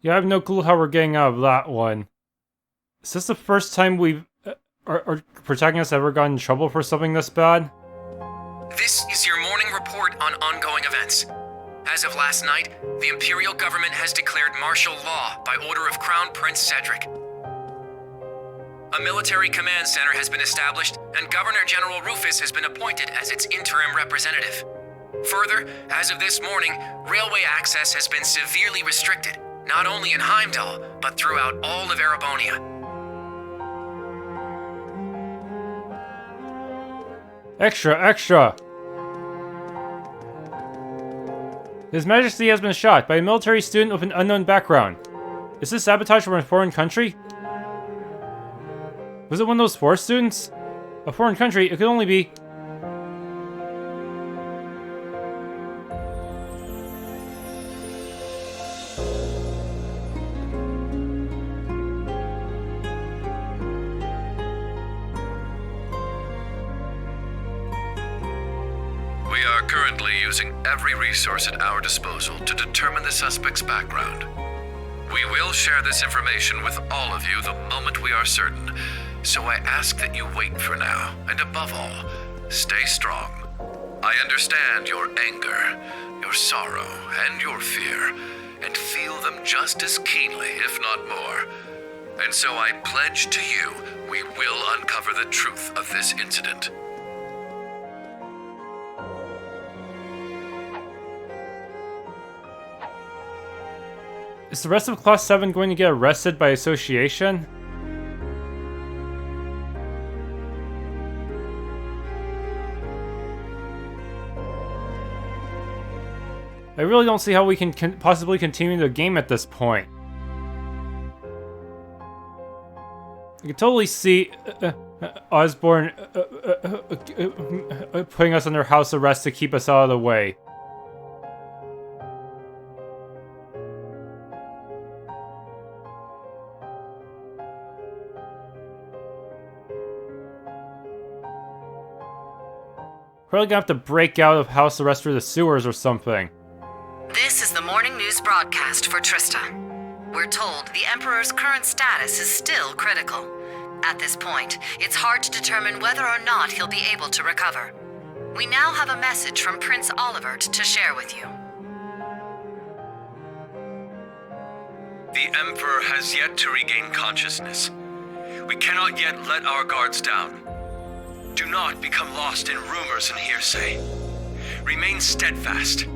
Yeah, I have no clue how we're getting out of that one. Is this the first time we've... Our protagonist ever got in trouble for something this bad? This is your morning report on ongoing events. As of last night, the Imperial government has declared martial law by order of Crown Prince Cedric. A military command center has been established, and Governor General Rufus has been appointed as its interim representative. Further, as of this morning, railway access has been severely restricted, not only in Heimdallr, but throughout all of Erebonia. Extra! His Majesty has been shot by a military student with an unknown background. Is this sabotage from a foreign country? Was it one of those force students? A foreign country, it could only be... We are currently using every resource at our disposal to determine the suspect's background. We will share this information with all of you the moment we are certain, so I ask that you wait for now, and above all, stay strong. I understand your anger, your sorrow, and your fear, and feel them just as keenly, if not more. And so I pledge to you, we will uncover the truth of this incident. Is the rest of Class 7 going to get arrested by association? I really don't see how we can possibly continue the game at this point. I can totally see Osborne putting us under house arrest to keep us out of the way. Probably gonna have to break out of house arrest through the sewers or something. This is the morning news broadcast for Trista. We're told the Emperor's current status is still critical. At this point, it's hard to determine whether or not he'll be able to recover. We now have a message from Prince Olivert to share with you. The Emperor has yet to regain consciousness. We cannot yet let our guards down. Do not become lost in rumors and hearsay. Remain steadfast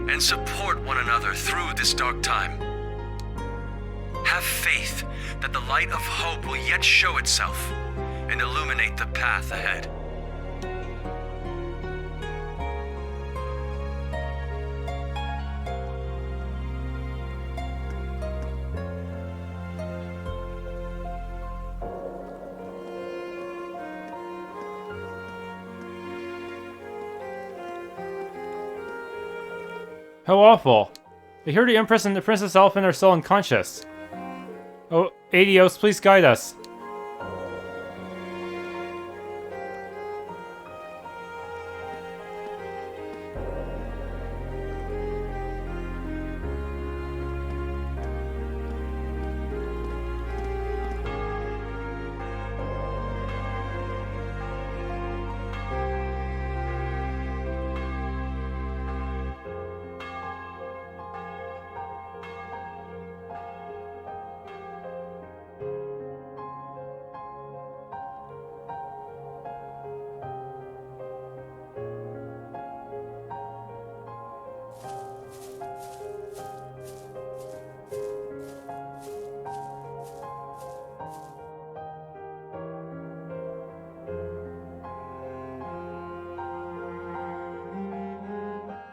and support one another through this dark time. Have faith that the light of hope will yet show itself and illuminate the path ahead. How awful. I hear the Empress and the Princess Elephant are still unconscious. Oh, Adios, please guide us.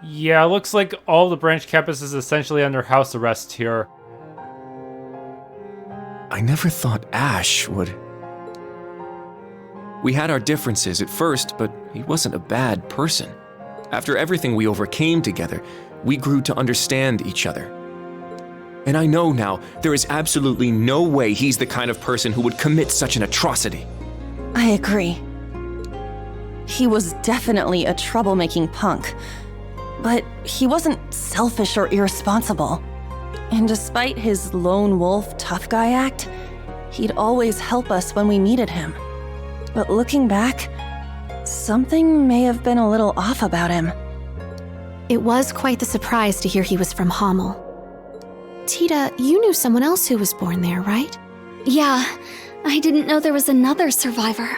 Yeah, looks like all the branch campus is essentially under house arrest here. I never thought Ash would... We had our differences at first, but he wasn't a bad person. After everything we overcame together, we grew to understand each other. And I know now there is absolutely no way he's the kind of person who would commit such an atrocity. I agree. He was definitely a troublemaking punk. But he wasn't selfish or irresponsible. And despite his lone wolf tough guy act, he'd always help us when we needed him. But looking back, something may have been a little off about him. It was quite the surprise to hear he was from Hamel. Tita, you knew someone else who was born there, right? Yeah, I didn't know there was another survivor.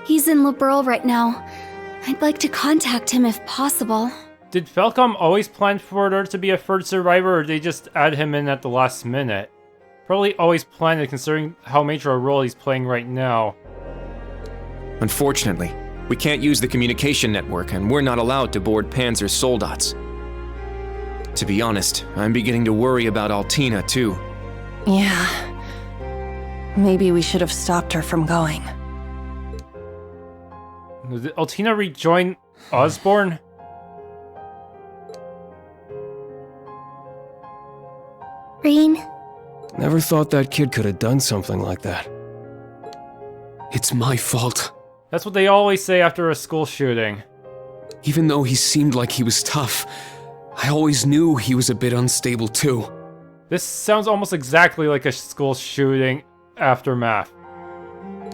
He's in Liberl right now. I'd like to contact him if possible. Did Falcom always plan for there to be a third survivor, or did they just add him in at the last minute? Probably always planned it, considering how major a role he's playing right now. Unfortunately, we can't use the communication network, and we're not allowed to board Panzer's soldats. To be honest, I'm beginning to worry about Altina, too. Yeah. Maybe we should have stopped her from going. Did Altina rejoin Osborne? Rean? Never thought that kid could have done something like that. It's my fault. That's what they always say after a school shooting. Even though he seemed like he was tough, I always knew he was a bit unstable too. This sounds almost exactly like a school shooting aftermath.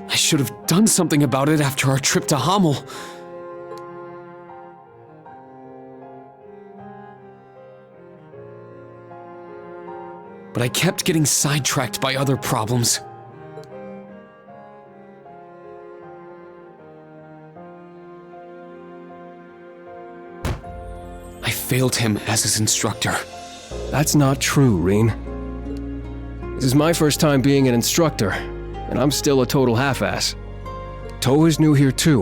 I should have done something about it after our trip to Hamel. But I kept getting sidetracked by other problems. I failed him as his instructor. That's not true, Rean. This is my first time being an instructor, and I'm still a total half-ass. TLoH is new here too.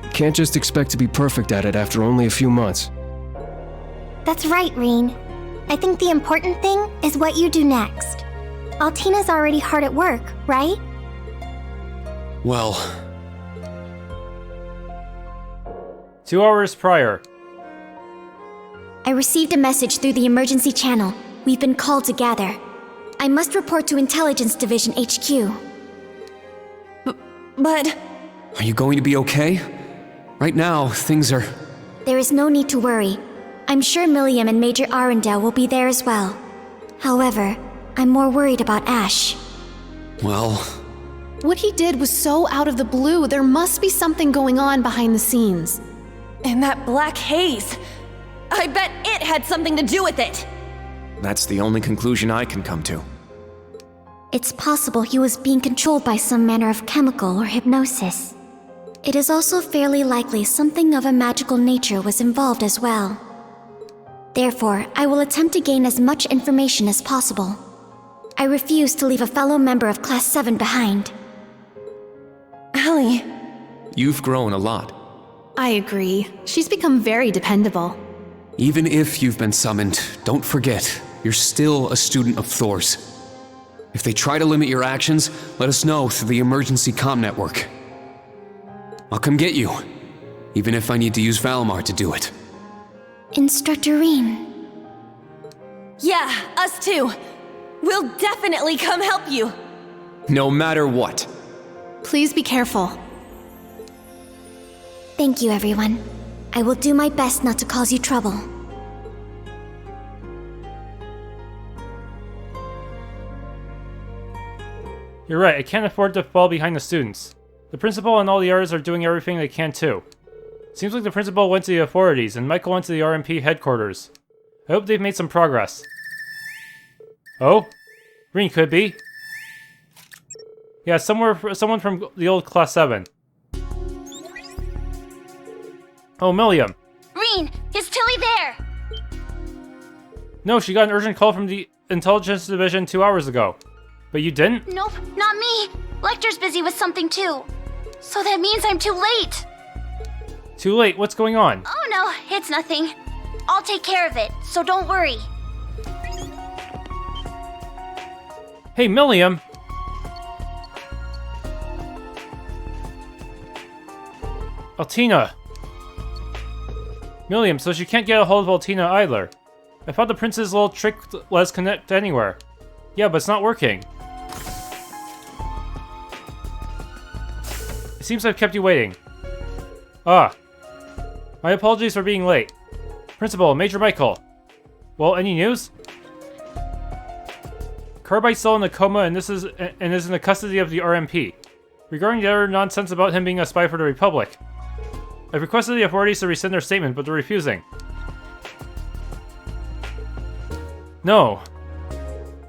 You can't just expect to be perfect at it after only a few months. That's right, Rean. I think the important thing is what you do next. Altina's already hard at work, right? Well... 2 hours prior. I received a message through the emergency channel. We've been called to gather. I must report to Intelligence Division HQ. But... Are you going to be okay? Right now, things are... There is no need to worry. I'm sure Millium and Major Arendelle will be there as well. However, I'm more worried about Ash. Well... What he did was so out of the blue. There must be something going on behind the scenes. And that black haze! I bet it had something to do with it! That's the only conclusion I can come to. It's possible he was being controlled by some manner of chemical or hypnosis. It is also fairly likely something of a magical nature was involved as well. Therefore, I will attempt to gain as much information as possible. I refuse to leave a fellow member of Class VII behind. Allie... You've grown a lot. I agree. She's become very dependable. Even if you've been summoned, don't forget, you're still a student of Thor's. If they try to limit your actions, let us know through the emergency comm network. I'll come get you, even if I need to use Valmar to do it. Instructor Rean. Yeah, us too. We'll definitely come help you. No matter what. Please be careful. Thank you, everyone. I will do my best not to cause you trouble. You're right, I can't afford to fall behind the students. The principal and all the others are doing everything they can too. Seems like the principal went to the authorities, and Michael went to the RMP headquarters. I hope they've made some progress. Oh? Rean could be. Yeah, someone from the old Class VII. Oh, Millium. Rean, is Tilly there? No, she got an urgent call from the Intelligence Division 2 hours ago. But you didn't? Nope, not me. Lecter's busy with something too. So that means I'm too late. Too late, what's going on? Oh no, it's nothing. I'll take care of it, so don't worry. Hey, Millium! Altina! Millium, so she can't get a hold of Altina either. I thought the prince's little trick let us connect anywhere. Yeah, but it's not working. It seems I've kept you waiting. Ah. My apologies for being late. Principal, Major Michael. Well, any news? Carbide's still in a coma and is in the custody of the RMP. Regarding the other nonsense about him being a spy for the Republic, I've requested the authorities to rescind their statement, but they're refusing. No.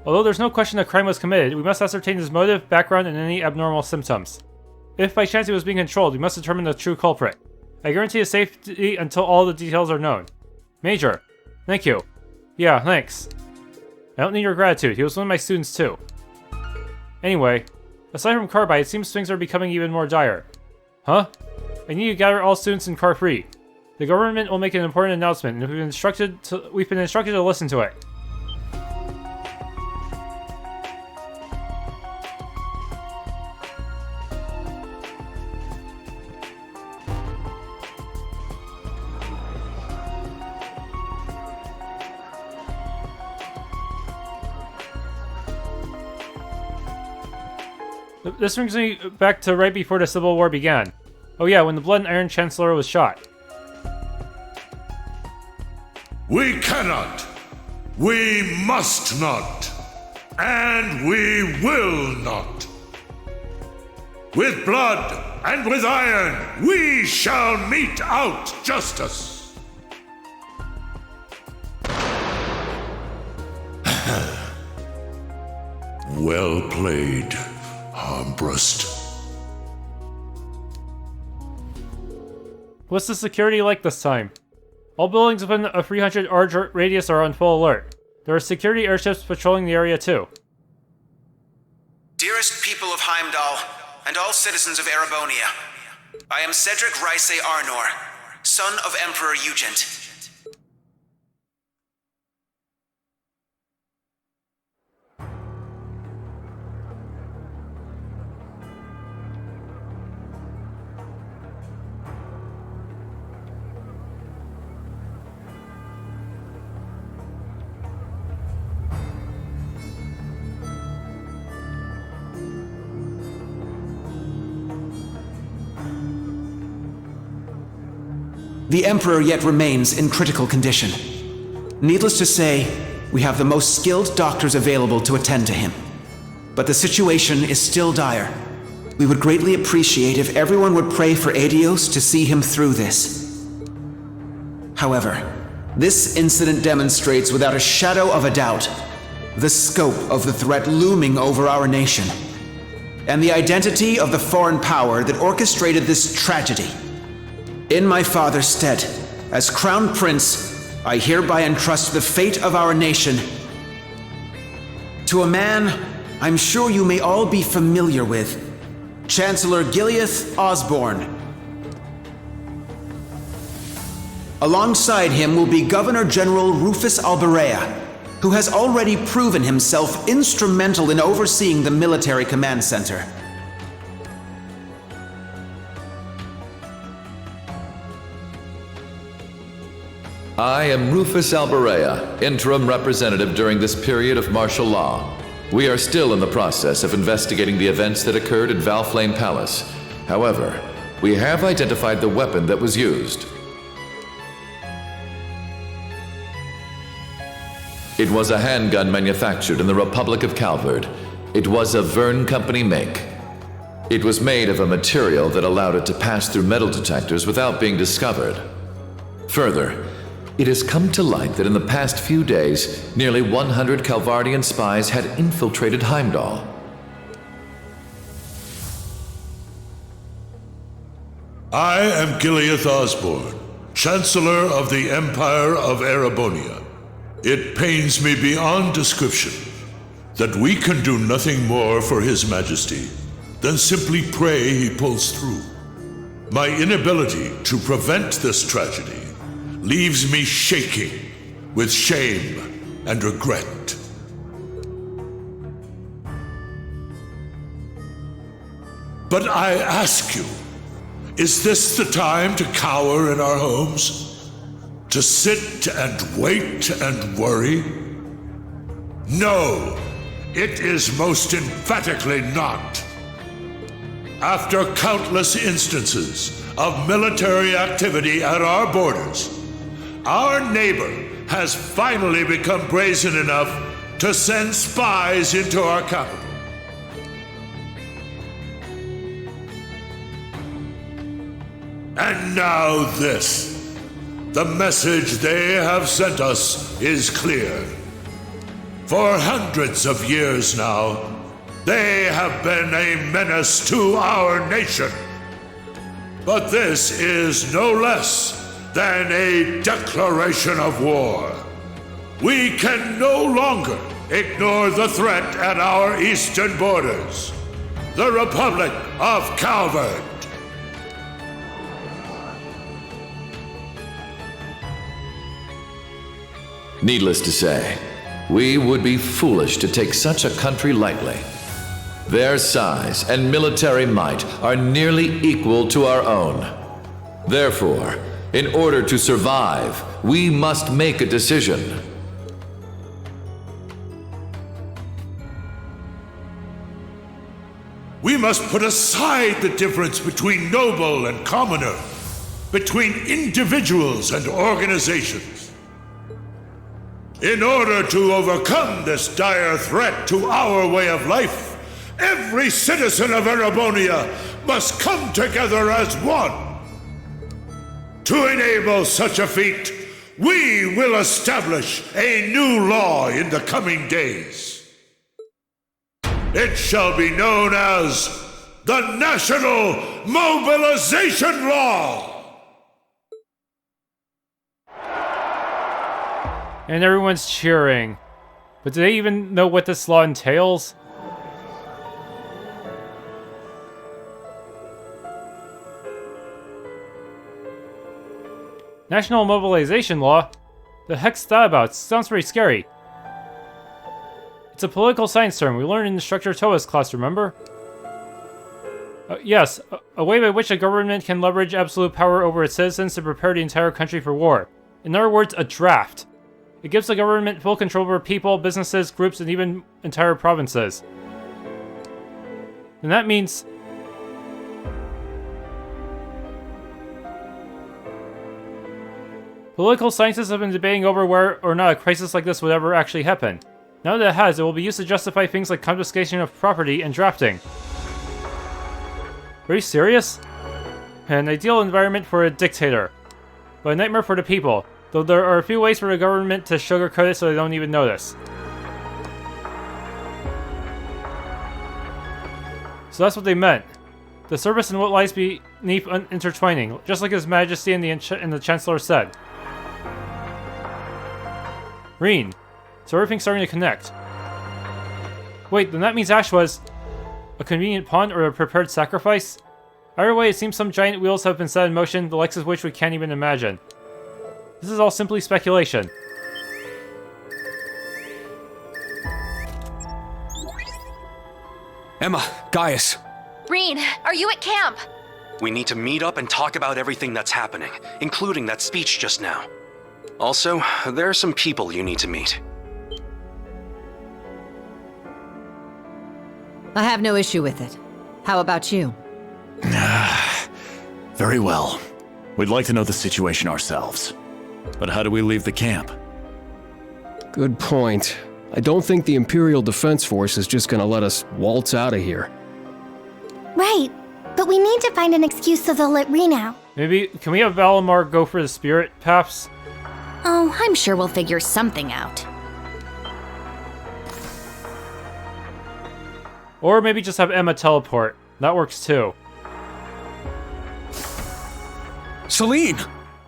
Although there's no question a crime was committed, we must ascertain his motive, background, and any abnormal symptoms. If by chance he was being controlled, we must determine the true culprit. I guarantee his safety until all the details are known. Major. Thank you. Yeah, thanks. I don't need your gratitude, he was one of my students too. Anyway, aside from Carbide, it seems things are becoming even more dire. Huh? I need to gather all students in Car 3. The government will make an important announcement, and we've been instructed to listen to it. This brings me back to right before the Civil War began. Oh yeah, when the Blood and Iron Chancellor was shot. We cannot, we must not, and we will not. With blood and with iron, we shall mete out justice. Well played, Armbrust. What's the security like this time? All buildings within a 300 ARG radius are on full alert. There are security airships patrolling the area too. Dearest people of Heimdallr, and all citizens of Erebonia, I am Cedric Rice Arnor, son of Emperor Eugent. The Emperor yet remains in critical condition. Needless to say, we have the most skilled doctors available to attend to him. But the situation is still dire. We would greatly appreciate if everyone would pray for Eiyuu to see him through this. However, this incident demonstrates without a shadow of a doubt the scope of the threat looming over our nation, and the identity of the foreign power that orchestrated this tragedy. In my father's stead, as Crown Prince, I hereby entrust the fate of our nation to a man I'm sure you may all be familiar with, Chancellor Gileath Osborne. Alongside him will be Governor General Rufus Alberea, who has already proven himself instrumental in overseeing the military command center. I am Rufus Alberea, interim representative during this period of martial law. We are still in the process of investigating the events that occurred at Valflame Palace. However, we have identified the weapon that was used. It was a handgun manufactured in the Republic of Calvard. It was a Verne Company make. It was made of a material that allowed it to pass through metal detectors without being discovered. Further, it has come to light that in the past few days, nearly 100 Calvardian spies had infiltrated Heimdallr. I am Gileath Osborne, Chancellor of the Empire of Erebonia. It pains me beyond description that we can do nothing more for His Majesty than simply pray he pulls through. My inability to prevent this tragedy leaves me shaking with shame and regret. But I ask you, is this the time to cower in our homes? To sit and wait and worry? No, it is most emphatically not. After countless instances of military activity at our borders, our neighbor has finally become brazen enough to send spies into our capital. And now this. The message they have sent us is clear. For hundreds of years now, they have been a menace to our nation. But this is no less than a declaration of war. We can no longer ignore the threat at our eastern borders. The Republic of Calvard. Needless to say, we would be foolish to take such a country lightly. Their size and military might are nearly equal to our own. Therefore, in order to survive, we must make a decision. We must put aside the difference between noble and commoner, between individuals and organizations. In order to overcome this dire threat to our way of life, every citizen of Erebonia must come together as one. To enable such a feat, we will establish a new law in the coming days. It shall be known as the National Mobilization Law! And everyone's cheering. But do they even know what this law entails? National Mobilization Law? The heck's that about? Sounds pretty scary. It's a political science term we learned in Instructor Toa's class, remember? Yes, a way by which a government can leverage absolute power over its citizens to prepare the entire country for war. In other words, a draft. It gives the government full control over people, businesses, groups, and even entire provinces. And that means... political scientists have been debating over whether or not a crisis like this would ever actually happen. Now that it has, it will be used to justify things like confiscation of property and drafting. Are you serious? An ideal environment for a dictator, but a nightmare for the people. Though there are a few ways for the government to sugarcoat it so they don't even notice. So that's what they meant. The service and what lies beneath intertwining, just like His Majesty and the Chancellor said. Rean. So everything's starting to connect. Wait, then that means Ash was a convenient pawn or a prepared sacrifice? Either way, it seems some giant wheels have been set in motion, the likes of which we can't even imagine. This is all simply speculation. Emma, Gaius. Rean, are you at camp? We need to meet up and talk about everything that's happening, including that speech just now. Also, there are some people you need to meet. I have no issue with it. How about you? Very well. We'd like to know the situation ourselves. But how do we leave the camp? Good point. I don't think the Imperial Defense Force is just gonna let us waltz out of here. Right, but we need to find an excuse so they'll let Rean out. Maybe, can we have Valimar go for the spirit paths? Oh, I'm sure we'll figure something out. Or maybe just have Emma teleport. That works too. Celine!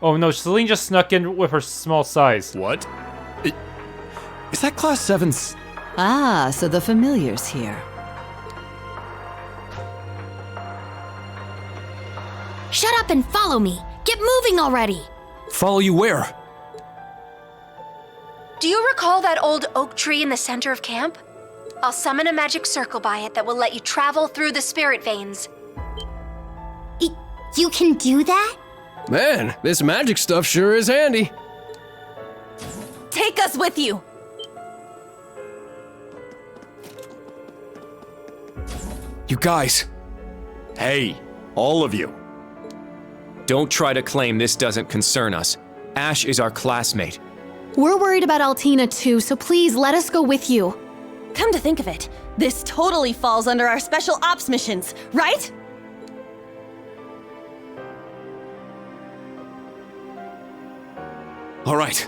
Oh no, Celine just snuck in with her small size. What? Is that Class 7's... Ah, so the familiar's here. Shut up and follow me! Get moving already! Follow you where? Do you recall that old oak tree in the center of camp? I'll summon a magic circle by it that will let you travel through the spirit veins. You can do that? Man, this magic stuff sure is handy. Take us with you! You guys! Hey, all of you! Don't try to claim this doesn't concern us. Ash is our classmate. We're worried about Altina too, so please let us go with you. Come to think of it, this totally falls under our special ops missions, right? All right.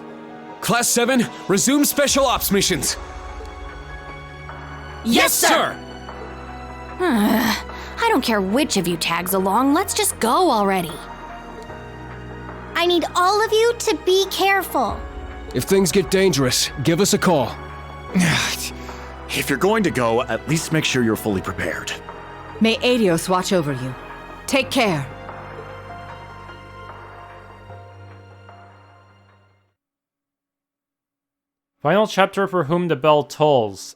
Class 7, resume special ops missions. Yes, sir! I don't care which of you tags along, let's just go already. I need all of you to be careful. If things get dangerous, give us a call. If you're going to go, at least make sure you're fully prepared. May Eidos watch over you. Take care. Final chapter for whom the bell tolls.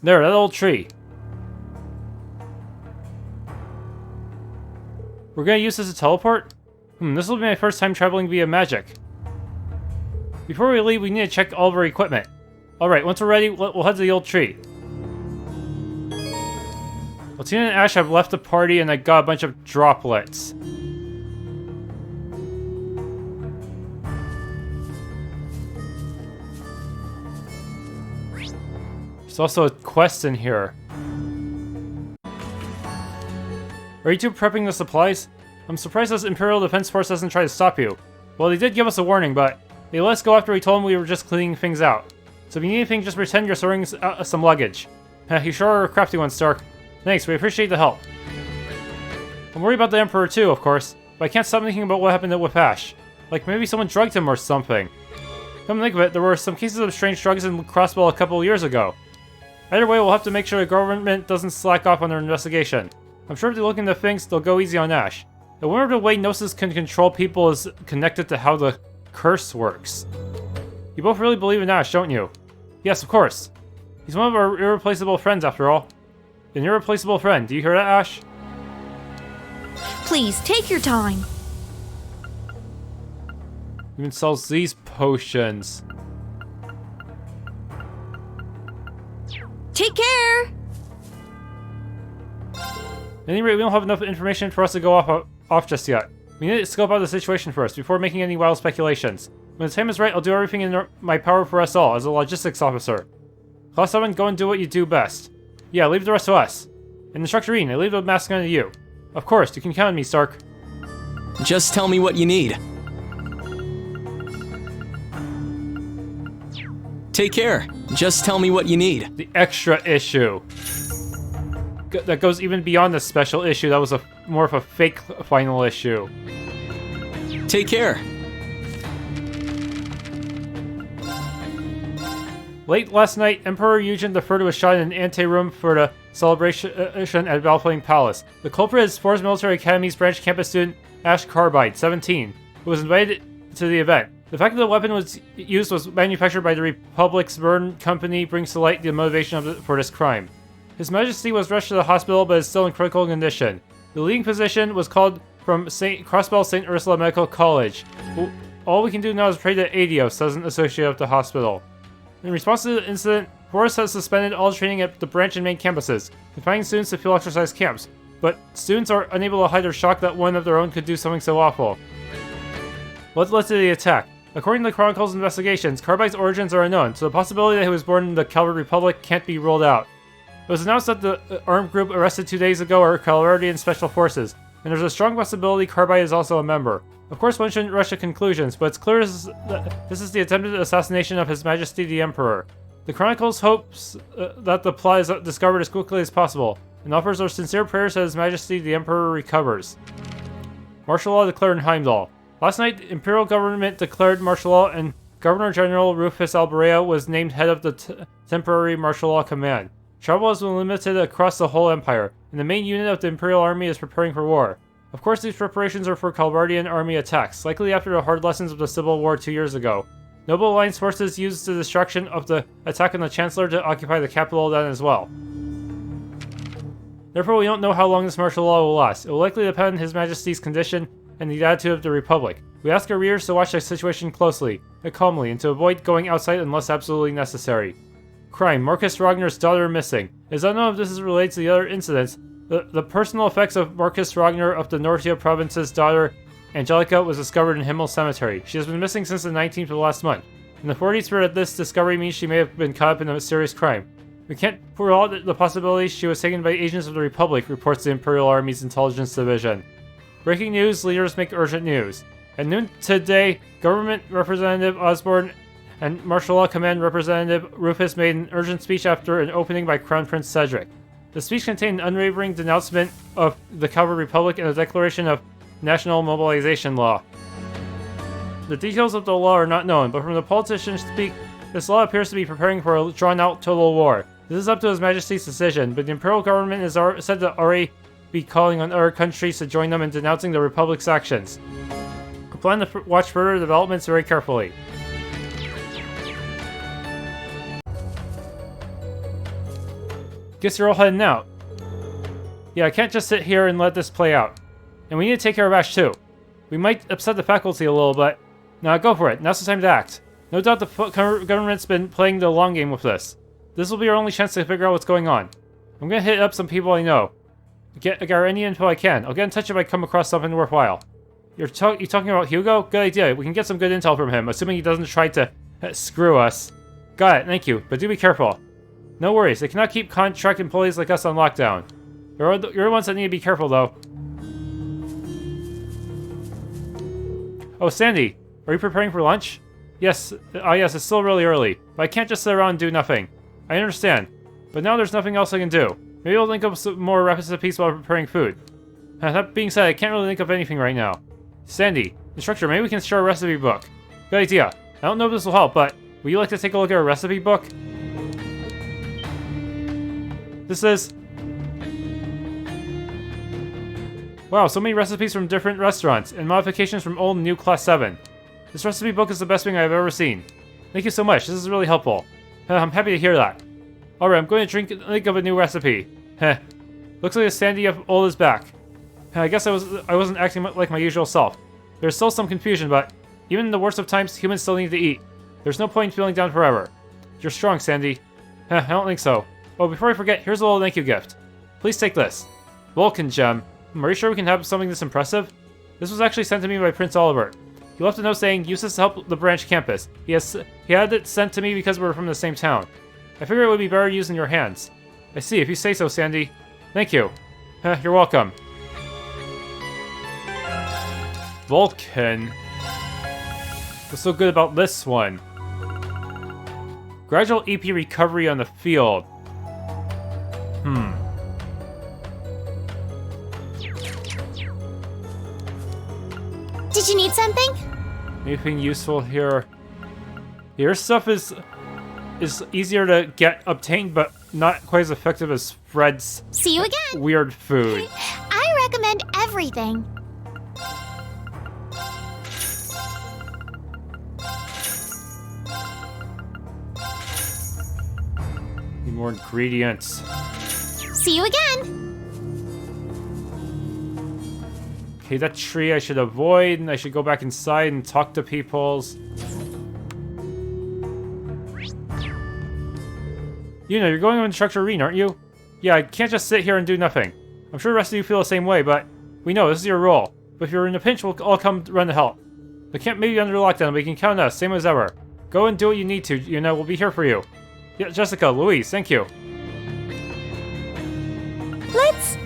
There, that old tree. We're gonna use this to teleport? This will be my first time traveling via magic. Before we leave, we need to check all of our equipment. Alright, once we're ready, we'll head to the old tree. Altina and Ash have left the party and I got a bunch of droplets. There's also a quest in here. Are you two prepping the supplies? I'm surprised this Imperial Defense Force doesn't try to stop you. Well, they did give us a warning, but they let us go after we told them we were just cleaning things out. So if you need anything, just pretend you're storing some luggage. You sure are a crafty one, Stark. Thanks, we appreciate the help. I'm worried about the Emperor too, of course, but I can't stop thinking about what happened with Ash. Like maybe someone drugged him or something. Come to think of it, there were some cases of strange drugs in Crossbow a couple years ago. Either way, we'll have to make sure the government doesn't slack off on their investigation. I'm sure if they look into things, they'll go easy on Ash. I wonder if the way Gnosis can control people is connected to how the curse works. You both really believe in Ash, don't you? Yes, of course. He's one of our irreplaceable friends, after all. An irreplaceable friend. Do you hear that, Ash? Please, take your time. Even sells these potions. Take care! At any rate, we don't have enough information for us to go off just yet. We need to scope out the situation first, before making any wild speculations. When the time is right, I'll do everything in my power for us all, as a logistics officer. Class 7, go and do what you do best. Yeah, leave the rest to us. And Instructor Rean, I leave the mask on to you. Of course, you can count on me, Stark. Just tell me what you need. Take care. Just tell me what you need. The extra issue. That goes even beyond the special issue. That was more of a fake final issue. Take care. Late last night, Emperor Eugen III was shot in an anteroom for the celebration at Valflame Palace. The culprit is Force Military Academy's branch campus student Ash Carbide, 17, who was invited to the event. The fact that the weapon was used was manufactured by the Republic's Burn Company brings to light the motivation for this crime. His Majesty was rushed to the hospital but is still in critical condition. The leading physician was called from Crossbell St. Ursula Medical College. All we can do now is pray that Eidos doesn't associate with the hospital. In response to the incident, Force has suspended all training at the branch and main campuses, confining students to field exercise camps. But students are unable to hide their shock that one of their own could do something so awful. What led to the attack? According to the Chronicle's investigations, Carbide's origins are unknown, so the possibility that he was born in the Calvard Republic can't be ruled out. It was announced that the armed group arrested 2 days ago are Calvardian Special Forces, and there's a strong possibility Carbide is also a member. Of course, one shouldn't rush to conclusions, but it's clear this is the attempted assassination of His Majesty the Emperor. The Chronicles hopes that the plot is discovered as quickly as possible, and offers our sincere prayers that His Majesty the Emperor recovers. Martial law declared in Heimdallr. Last night, the Imperial government declared martial law, and Governor General Rufus Alberea was named head of the temporary martial law command. Travel has been limited across the whole empire, and the main unit of the Imperial Army is preparing for war. Of course, these preparations are for Calvardian army attacks, likely after the hard lessons of the Civil War 2 years ago. Noble Alliance forces used the destruction of the attack on the Chancellor to occupy the capital then as well. Therefore, we don't know how long this martial law will last. It will likely depend on His Majesty's condition and the attitude of the Republic. We ask our readers to watch the situation closely, and calmly, and to avoid going outside unless absolutely necessary. Crime. Marcus Ragnar's daughter missing. It is unknown if this is related to the other incidents, The personal effects of Marcus Ragnar of the Nortia province's daughter, Angelica, was discovered in Himmel Cemetery. She has been missing since the 19th of last month. In the 40s, fear that this discovery means she may have been caught up in a mysterious crime. We can't rule out the possibility she was taken by agents of the Republic, reports the Imperial Army's Intelligence Division. Breaking news, leaders make urgent news. At noon today, Government Representative Osborne and Martial Law Command Representative Rufus made an urgent speech after an opening by Crown Prince Cedric. The speech contained an unwavering denouncement of the Calvard Republic and a declaration of National Mobilization Law. The details of the law are not known, but from the politicians' speak, this law appears to be preparing for a drawn-out total war. This is up to His Majesty's decision, but the Imperial government is said to already be calling on other countries to join them in denouncing the Republic's actions. I plan to watch further developments very carefully. Guess you're all heading out. Yeah, I can't just sit here and let this play out. And we need to take care of Ash too. We might upset the faculty a little, but... Now go for it. Now's the time to act. No doubt the government's been playing the long game with this. This will be our only chance to figure out what's going on. I'm gonna hit up some people I know. Get any info I can. I'll get in touch if I come across something worthwhile. You talking about Hugo? Good idea. We can get some good intel from him, assuming he doesn't try to screw us. Got it, thank you. But do be careful. No worries, they cannot keep contract employees like us on lockdown. You're the ones that need to be careful, though. Oh, Sandy, are you preparing for lunch? Yes, yes, it's still really early, but I can't just sit around and do nothing. I understand, but now there's nothing else I can do. Maybe I'll link up some more recipes while preparing food. That being said, I can't really think of anything right now. Sandy, instructor, maybe we can share a recipe book. Good idea. I don't know if this will help, but would you like to take a look at a recipe book? This is... Wow, so many recipes from different restaurants, and modifications from old and new Class VII. This recipe book is the best thing I've ever seen. Thank you so much, this is really helpful. I'm happy to hear that. Alright, I'm going to think of a new recipe. Looks like the Sandy of old is back. I guess I wasn't acting like my usual self. There's still some confusion, but even in the worst of times, humans still need to eat. There's no point in feeling down forever. You're strong, Sandy. I don't think so. Oh, before I forget, here's a little thank you gift. Please take this. Vulcan gem. Are you sure we can have something this impressive? This was actually sent to me by Prince Oliver. He left a note saying, use this to help the branch campus. He had it sent to me because we're from the same town. I figured it would be better used in your hands. I see, if you say so, Sandy. Thank you. You're welcome. Vulcan. What's so good about this one? Gradual EP recovery on the field. Did you need something? Anything useful here? Your stuff is easier to get obtained, but not quite as effective as Fred's See you again. Weird food. I recommend everything. Need more ingredients. See you again. Okay, that tree I should avoid, and I should go back inside and talk to peoples. You know, you're going with Instructor Rean, aren't you? Yeah, I can't just sit here and do nothing. I'm sure the rest of you feel the same way, but we know this is your role. But if you're in a pinch, we'll all come run to help. The camp may be under lockdown, but you can count on us, same as ever. Go and do what you need to, you know, we'll be here for you. Yeah, Jessica, Louise, thank you. Let's...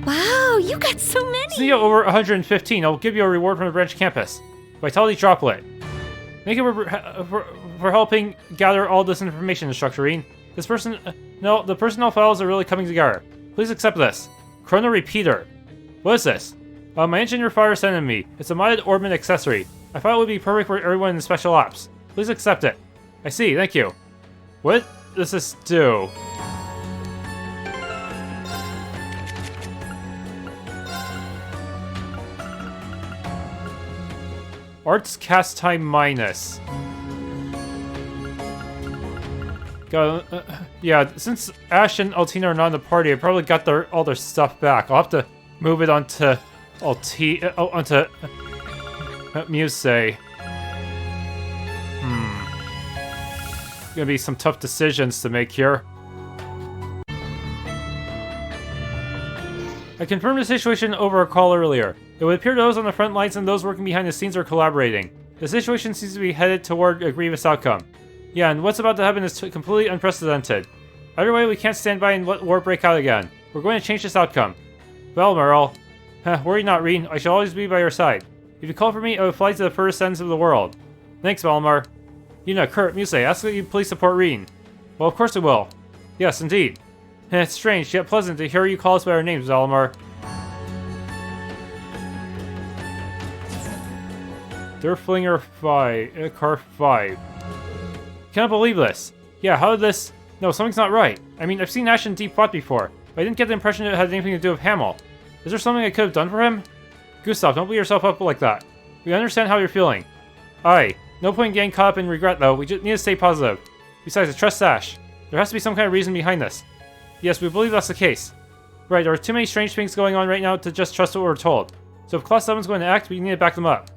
Wow, you got so many! See you over 115, I'll give you a reward from the branch campus. Vitality Droplet. Thank you for helping gather all this information, Instructor Rean. The personnel files are really coming together. Please accept this. Chrono Repeater. What is this? My engineer father sent it to me. It's a modded Orbman accessory. I thought it would be perfect for everyone in Special Ops. Please accept it. I see, thank you. What does this do? Arts cast time minus. Yeah, since Ash and Altina are not in the party, I probably got all their stuff back. I'll have to move it onto Muse. Gonna be some tough decisions to make here. I confirmed the situation over a call earlier. It would appear those on the front lines and those working behind the scenes are collaborating. The situation seems to be headed toward a grievous outcome. Yeah, and what's about to happen is completely unprecedented. Either way, we can't stand by and let war break out again. We're going to change this outcome. Well, Merle. Worry not, Rean. I shall always be by your side. If you call for me, I will fly to the furthest ends of the world. Thanks, Valmar. Yuna, Kurt, Muse, ask that you please support Rean. Well, of course I will. Yes, indeed. It's strange, yet pleasant to hear you call us by our names, Valmar. Durflinger 5, Car 5. Cannot believe this. Yeah, how did this... No, something's not right. I mean, I've seen Ash in Deep Thought before, but I didn't get the impression it had anything to do with Hamill. Is there something I could have done for him? Gustav, don't beat yourself up like that. We understand how you're feeling. Aye. No point in getting caught up in regret, though. We just need to stay positive. Besides, I trust Ash. There has to be some kind of reason behind this. Yes, we believe that's the case. Right, there are too many strange things going on right now to just trust what we're told. So if Class 7's going to act, we need to back them up.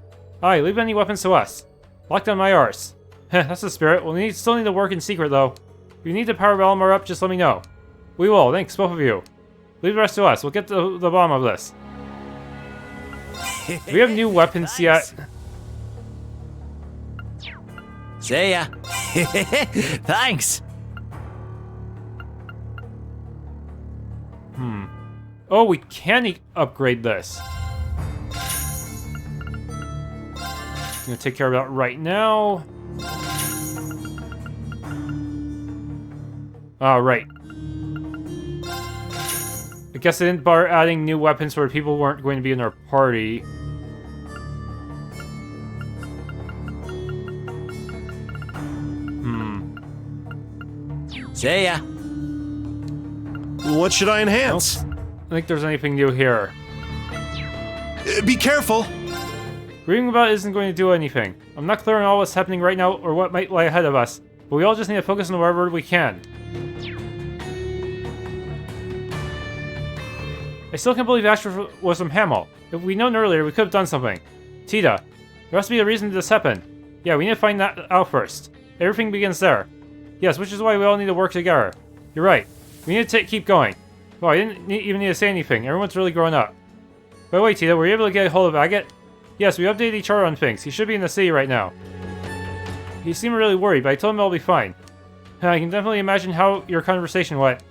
Aye, leave any weapons to us. Lock down my arse. Heh, that's the spirit. We'll still need to work in secret, though. If you need to power Valmar up, just let me know. We will, thanks, both of you. Leave the rest to us. We'll get the bottom of this. Do we have new weapons yet? See ya. Thanks. Oh, we can upgrade this. I'm gonna take care of that right now. Right. I guess I didn't bother adding new weapons where people weren't going to be in our party. See ya. What should I enhance? I don't think there's anything new here. Be careful! Reading about it isn't going to do anything. I'm not clear on all what's happening right now or what might lie ahead of us, but we all just need to focus on wherever we can. I still can't believe Ash was from Hamill. If we'd known earlier, we could have done something. Tita, there has to be a reason this happened. Yeah, we need to find that out first. Everything begins there. Yes, which is why we all need to work together. You're right. We need to keep going. Well, I didn't even need to say anything. Everyone's really grown up. By the way, Tita, were you able to get a hold of Agate? Yes, we updated each other on things. He should be in the city right now. He seemed really worried, but I told him I'll be fine. I can definitely imagine how your conversation went.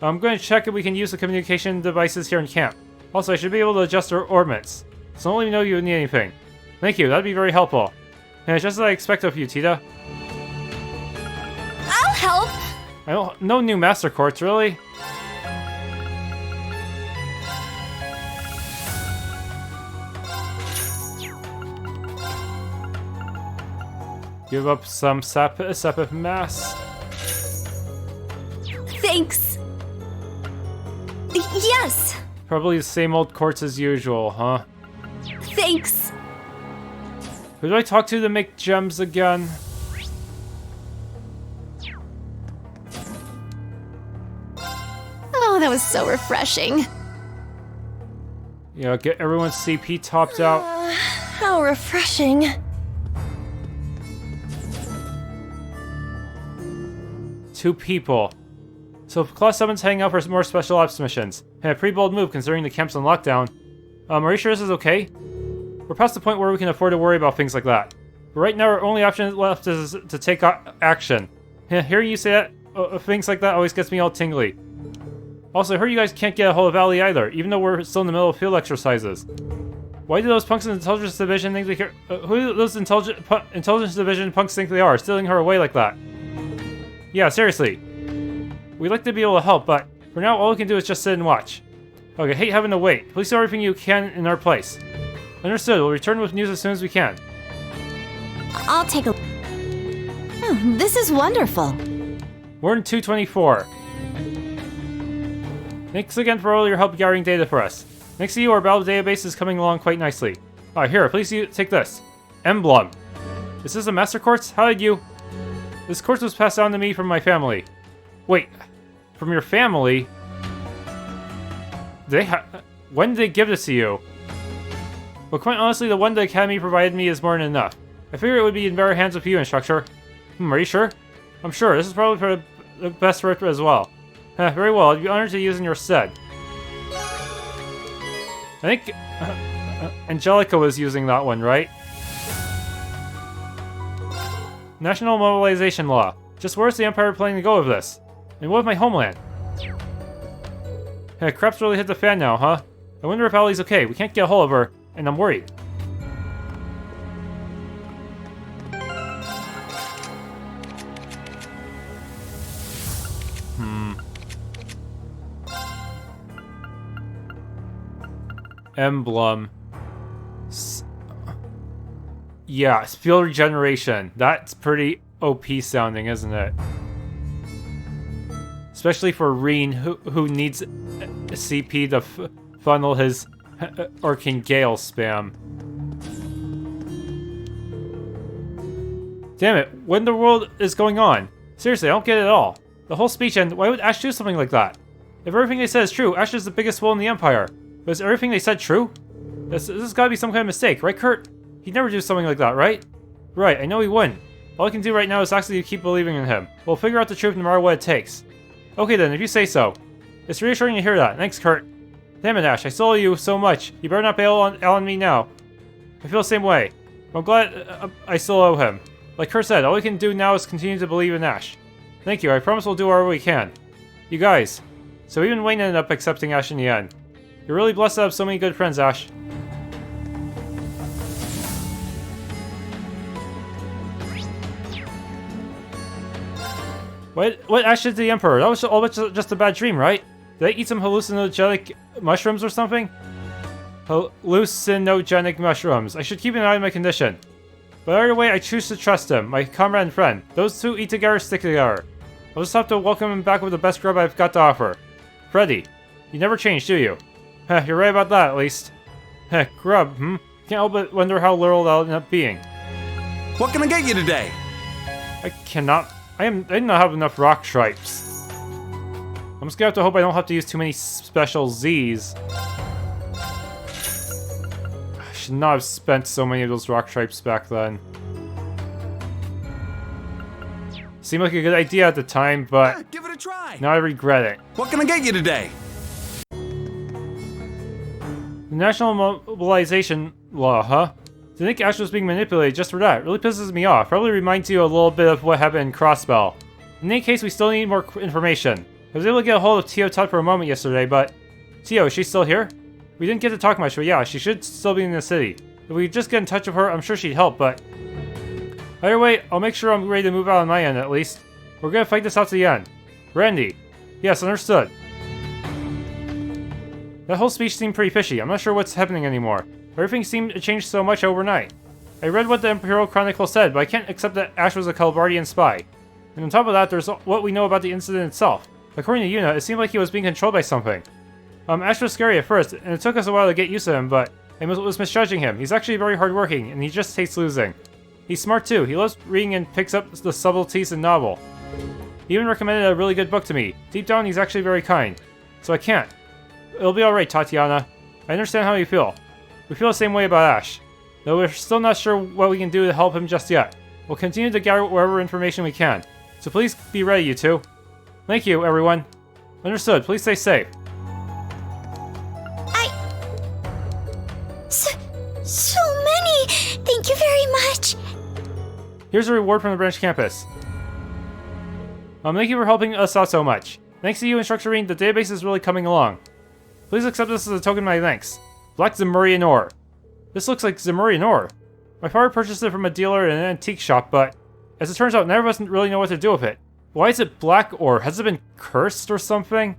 I'm going to check if we can use the communication devices here in camp. Also, I should be able to adjust our orbits. So don't let me know you need anything. Thank you, that'd be very helpful. And it's just as I expect of you, Tita. I'll help! I don't... No new Master Quartz, really? Give up some sap mass. Thanks! Yes! Probably the same old quartz as usual, huh? Thanks! Who do I talk to make gems again? Oh, that was so refreshing. Yeah, get everyone's CP topped out. How refreshing. Two people. So Class 7's heading out for more special ops missions. And a pretty bold move considering the camp's on lockdown. Are you sure this is okay? We're past the point where we can afford to worry about things like that. But right now our only option left is to take action. Hearing you say that, things like that always gets me all tingly. Also, I heard you guys can't get a hold of Ali either, even though we're still in the middle of field exercises. Why do those punks in the Intelligence Division think they care? Who do those Intelligence Division punks think they are, stealing her away like that? Yeah, seriously. We'd like to be able to help, but for now all we can do is just sit and watch. Okay, hate having to wait. Please do everything you can in our place. Understood, we'll return with news as soon as we can. I'll take a... Oh, this is wonderful. We're in 224. Thanks again for all your help gathering data for us. Next to you, our battle database is coming along quite nicely. Here, please take this. Emblem. Is this a Master Quartz? How did you... This quartz was passed down to me from my family. Wait, from your family? When did they give this to you? Well, quite honestly, the one the Academy provided me is more than enough. I figure it would be in better hands with you, instructor. Are you sure? I'm sure. This is probably for the best for it as well. Very well. I'd be honored to use in your stead. I think Angelica was using that one, right? National Mobilization Law. Just where's the Empire planning to go with this? And what of my homeland? Hey, crap's really hit the fan now, huh? I wonder if Allie's okay. We can't get a hold of her, and I'm worried. Emblem. Yeah, field regeneration. That's pretty OP sounding, isn't it? Especially for Rean, who needs CP to funnel his Arcane Gale spam. Damn it, what in the world is going on? Seriously, I don't get it at all. The whole speech, and why would Ash do something like that? If everything they said is true, Ash is the biggest fool in the Empire. But is everything they said true? This has gotta be some kind of mistake, right, Kurt? He'd never do something like that, right? Right, I know he wouldn't. All I can do right now is actually keep believing in him. We'll figure out the truth no matter what it takes. Okay then, if you say so. It's reassuring to hear that. Thanks, Kurt. Damn it, Ash, I still owe you so much. You better not bail on me now. I feel the same way. I'm glad I still owe him. Like Kurt said, all we can do now is continue to believe in Ash. Thank you, I promise we'll do whatever we can. You guys. So even Wayne ended up accepting Ash in the end. You're really blessed to have so many good friends, Ash. What Ash did to the Emperor? That was all just a bad dream, right? Did I eat some hallucinogenic mushrooms or something? Hallucinogenic mushrooms. I should keep an eye on my condition. But either way, I choose to trust him, my comrade and friend. Those two eat together, stick together. I'll just have to welcome him back with the best grub I've got to offer. Freddy, you never change, do you? Heh, you're right about that, at least. Heh, grub, Can't help but wonder how little that'll end up being. What can I get you today? I cannot... I do not have enough rock stripes. I'm just gonna have to hope I don't have to use too many special Z's. I should not have spent so many of those rock stripes back then. Seemed like a good idea at the time, but give it a try. Now I regret it. What can I get you today? The National Mobilization Law, huh? To think Ash was being manipulated just for that really pisses me off. Probably reminds you a little bit of what happened in Crossbell. In any case, we still need more information. I was able to get a hold of Tio Tut for a moment yesterday, but... Tio, is she still here? We didn't get to talk much, but yeah, she should still be in the city. If we could just get in touch with her, I'm sure she'd help, but... Either way, I'll make sure I'm ready to move out on my end, at least. We're gonna fight this out to the end. Randy. Yes, understood. That whole speech seemed pretty fishy. I'm not sure what's happening anymore. Everything seemed to change so much overnight. I read what the Imperial Chronicle said, but I can't accept that Ash was a Calvardian spy. And on top of that, there's what we know about the incident itself. According to Yuna, it seemed like he was being controlled by something. Ash was scary at first, and it took us a while to get used to him, but I was misjudging him. He's actually very hardworking, and he just hates losing. He's smart too. He loves reading and picks up the subtleties in novel. He even recommended a really good book to me. Deep down, he's actually very kind. So I can't. It'll be alright, Tatiana. I understand how you feel. We feel the same way about Ash. Though we're still not sure what we can do to help him just yet. We'll continue to gather whatever information we can. So please be ready, you two. Thank you, everyone. Understood. Please stay safe. So many! Thank you very much! Here's a reward from the branch campus. Thank you for helping us out so much. Thanks to you, Instructor Rean, the database is really coming along. Please accept this as a token of my thanks. Black Zemurian ore. This looks like Zemurian ore. My father purchased it from a dealer in an antique shop, but as it turns out, none of us really know what to do with it. Why is it black ore? Has it been cursed or something?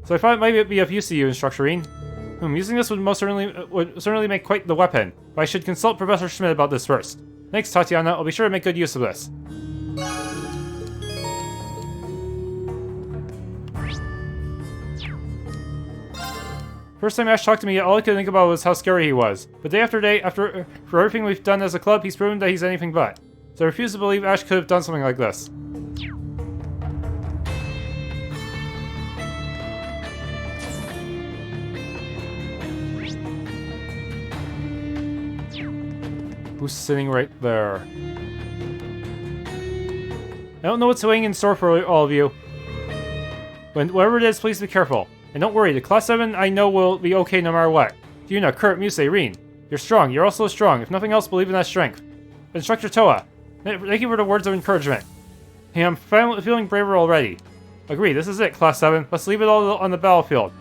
So I thought it might be of use to you, Instructor Rean. Using this would certainly make quite the weapon, but I should consult Professor Schmidt about this first. Thanks, Tatiana. I'll be sure to make good use of this. First time Ash talked to me, all I could think about was how scary he was. But day after day, for everything we've done as a club, he's proven that he's anything but. So I refuse to believe Ash could have done something like this. Who's sitting right there? I don't know what's waiting in store for all of you. Whatever it is, please be careful. And don't worry, the Class 7 I know will be okay no matter what. Yuna, Kurt, Muse, Rean. You're strong. You're also strong. If nothing else, believe in that strength. Instructor Toa, thank you for the words of encouragement. Hey, I'm feeling braver already. Agree, this is it, Class 7. Let's leave it all on the battlefield.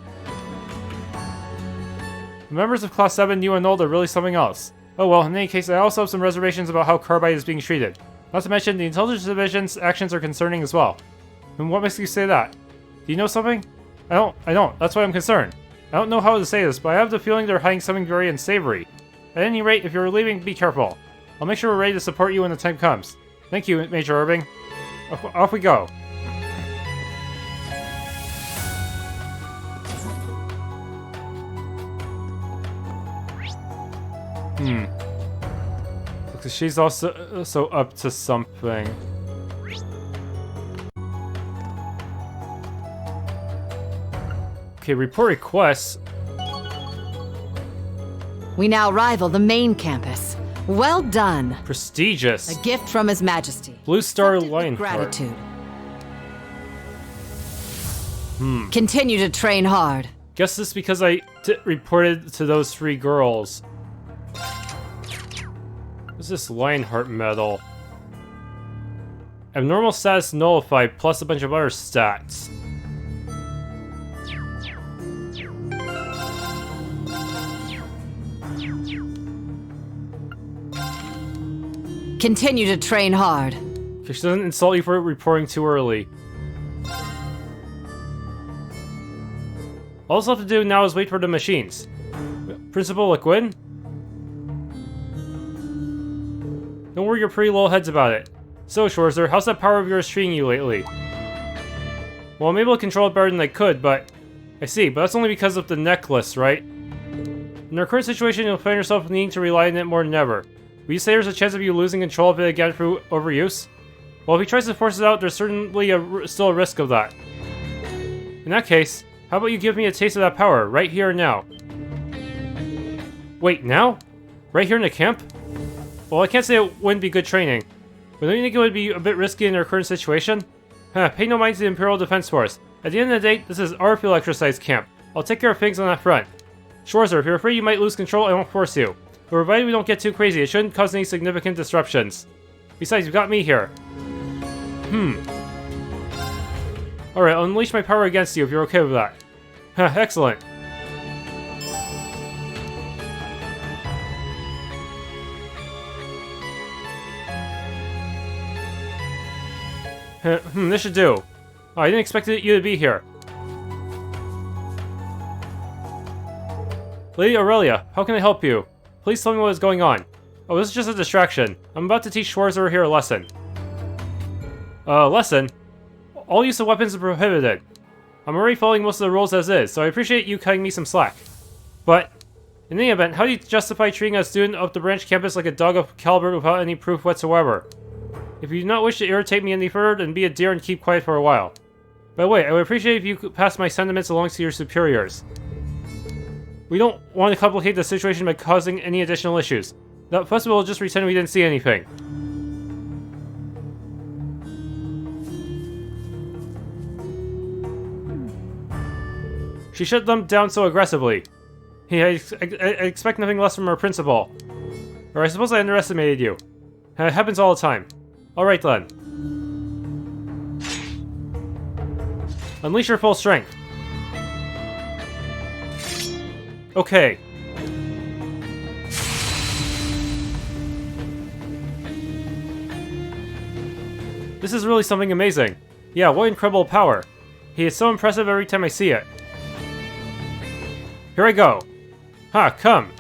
The members of Class 7, new and old, are really something else. Oh well, in any case, I also have some reservations about how Carbide is being treated. Not to mention, the Intelligence Division's actions are concerning as well. And what makes you say that? Do you know something? I don't. That's why I'm concerned. I don't know how to say this, but I have the feeling they're hiding something very unsavory. At any rate, if you're leaving, be careful. I'll make sure we're ready to support you when the time comes. Thank you, Major Irving. Off we go. Looks like she's also up to something. Okay, report requests. We now rival the main campus. Well done. Prestigious. A gift from His Majesty. Blue Star Line. Gratitude. Continue to train hard. Guess this because I reported to those 3 girls. What's this Lionheart medal? Abnormal status nullified, plus a bunch of other stats. Continue to train hard. Okay, she doesn't insult you for reporting too early. All I have to do now is wait for the machines. Principal Liquid? Don't worry your pretty little heads about it. So, Schwarzer, how's that power of yours treating you lately? Well, I'm able to control it better than I could, but... I see, but that's only because of the necklace, right? In our current situation, you'll find yourself needing to rely on it more than ever. Will you say there's a chance of you losing control of it again through overuse? Well, if he tries to force it out, there's certainly still a risk of that. In that case, how about you give me a taste of that power, right here and now? Wait, now? Right here in the camp? Well, I can't say it wouldn't be good training, but don't you think it would be a bit risky in our current situation? Pay no mind to the Imperial Defense Force. At the end of the day, this is our field exercise camp. I'll take care of things on that front. Schwarzer, if you're afraid you might lose control, I won't force you. But provided we don't get too crazy, it shouldn't cause any significant disruptions. Besides, you've got me here. Alright, I'll unleash my power against you if you're okay with that. Excellent. This should do. Oh, I didn't expect you to be here. Lady Aurelia, how can I help you? Please tell me what is going on. Oh, this is just a distraction. I'm about to teach Schwarzer here a lesson. Lesson? All use of weapons is prohibited. I'm already following most of the rules as is, so I appreciate you cutting me some slack. But, in any event, how do you justify treating a student of the branch campus like a dog of Calvard without any proof whatsoever? If you do not wish to irritate me any further, then be a dear and keep quiet for a while. By the way, I would appreciate if you could pass my sentiments along to your superiors. We don't want to complicate the situation by causing any additional issues. Plus, we'll just pretend we didn't see anything. She shut them down so aggressively. I expect nothing less from our principal. Or I suppose I underestimated you. It happens all the time. Alright then. Unleash your full strength. Okay. This is really something amazing. Yeah, what incredible power. He is so impressive every time I see it. Here I go. Ha, come.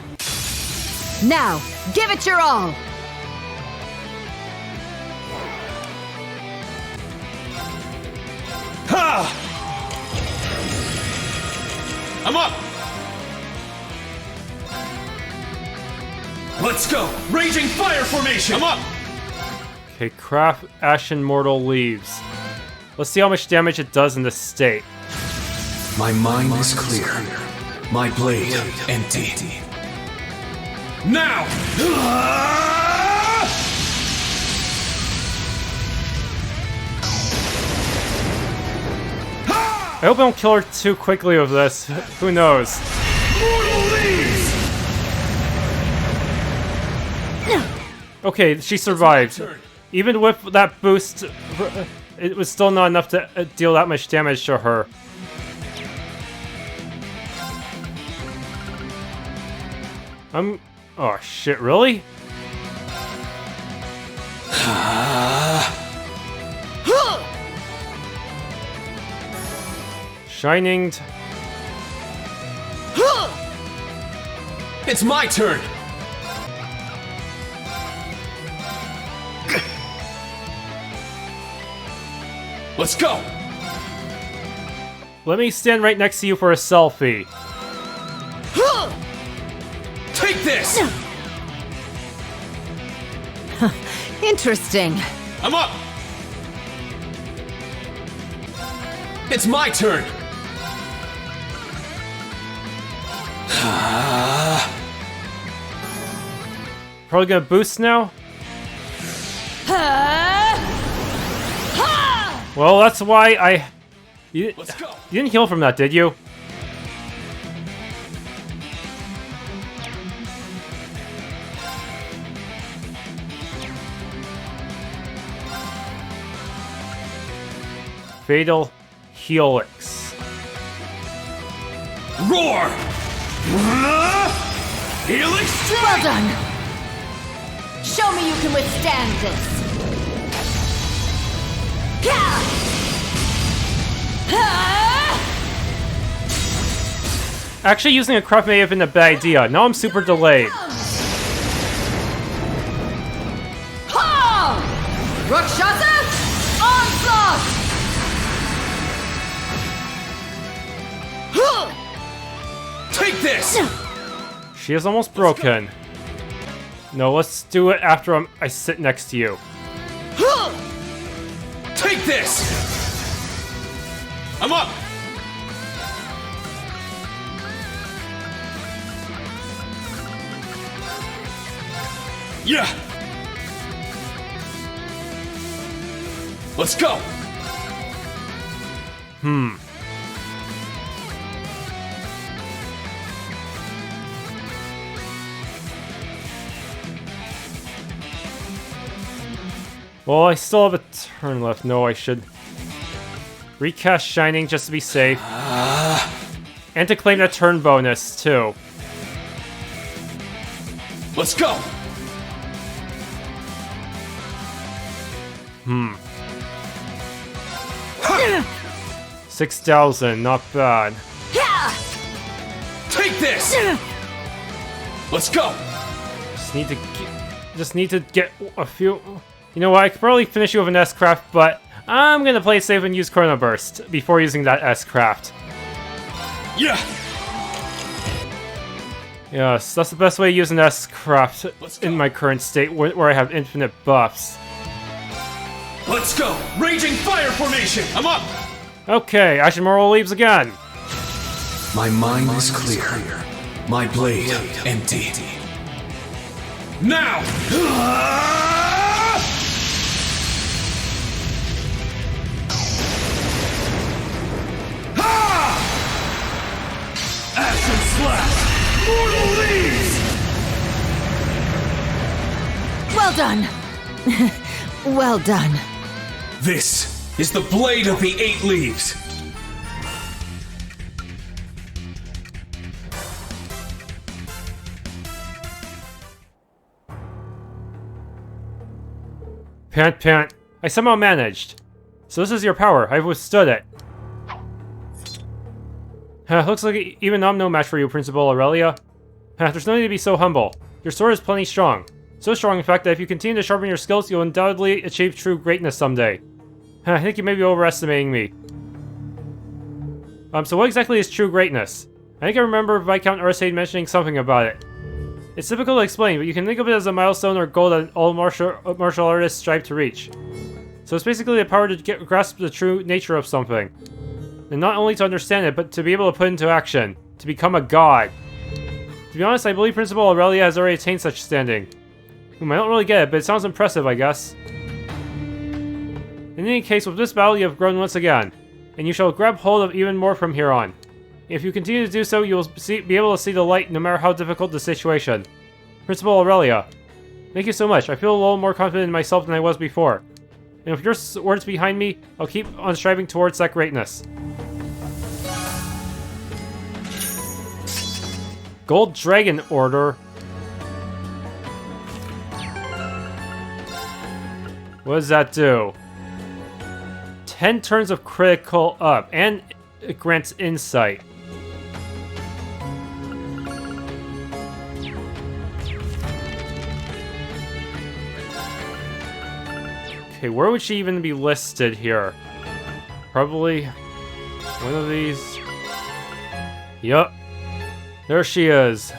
Now, give it your all. Ha! I'm up! Let's go! Raging fire formation! I'm up! Okay, craft Ashen Mortal leaves. Let's see how much damage it does in this state. My mind is clear. My blade empty. Now! Ha! I hope I don't kill her too quickly with this. Who knows? Okay, she survived. Even with that boost, it was still not enough to deal that much damage to her. Oh shit, really? Shining. It's my turn! Let's go! Let me stand right next to you for a selfie. Take this! Interesting. I'm up! It's my turn! Probably gonna boost now? Well, that's why you didn't heal from that, did you? Fatal Helix. Roar! Helix strike! Well done! Show me you can withstand this! Actually, using a craft may have been a bad idea. Now I'm super delayed. Rakshasa! Onslaught! Take this! She is almost broken. No, let's do it after I sit next to you. Take this! I'm up! Yeah! Let's go! Well, I still have a turn left. No, I should recast Shining just to be safe. And to claim that turn bonus, too. Let's go! 6,000, not bad. Take this! Let's go! Just need to get a few. You know what? I could probably finish you with an S-craft, but I'm gonna play it safe and use Chrono Burst before using that S-craft. Yeah! Yes, that's the best way to use an S-craft in my current state, where I have infinite buffs. Let's go! Raging fire formation! I'm up! Okay, Ashen Moral leaves again. My mind is clear. My blade empty. Now! Ashen slash! Mortal leaves! Well done! Well done. This is the blade of the 8 leaves! Pant. I somehow managed. So this is your power. I've withstood it. Looks like even I'm no match for you, Principal Aurelia. There's no need to be so humble. Your sword is plenty strong. So strong, in fact, that if you continue to sharpen your skills, you'll undoubtedly achieve true greatness someday. I think you may be overestimating me. So what exactly is true greatness? I think I remember Viscount Ursade mentioning something about it. It's difficult to explain, but you can think of it as a milestone or goal that all martial artists strive to reach. So it's basically the power to grasp the true nature of something. And not only to understand it, but to be able to put it into action. To become a god. To be honest, I believe Principal Aurelia has already attained such standing. I don't really get it, but it sounds impressive, I guess. In any case, with this battle, you have grown once again. and you shall grab hold of even more from here on. If you continue to do so, you will be able to see the light no matter how difficult the situation. Principal Aurelia. Thank you so much. I feel a little more confident in myself than I was before. And with your words behind me, I'll keep on striving towards that greatness. Gold Dragon Order. What does that do? 10 turns of critical up, and it grants insight. Okay, where would she even be listed here? Probably one of these. Yup. There she is.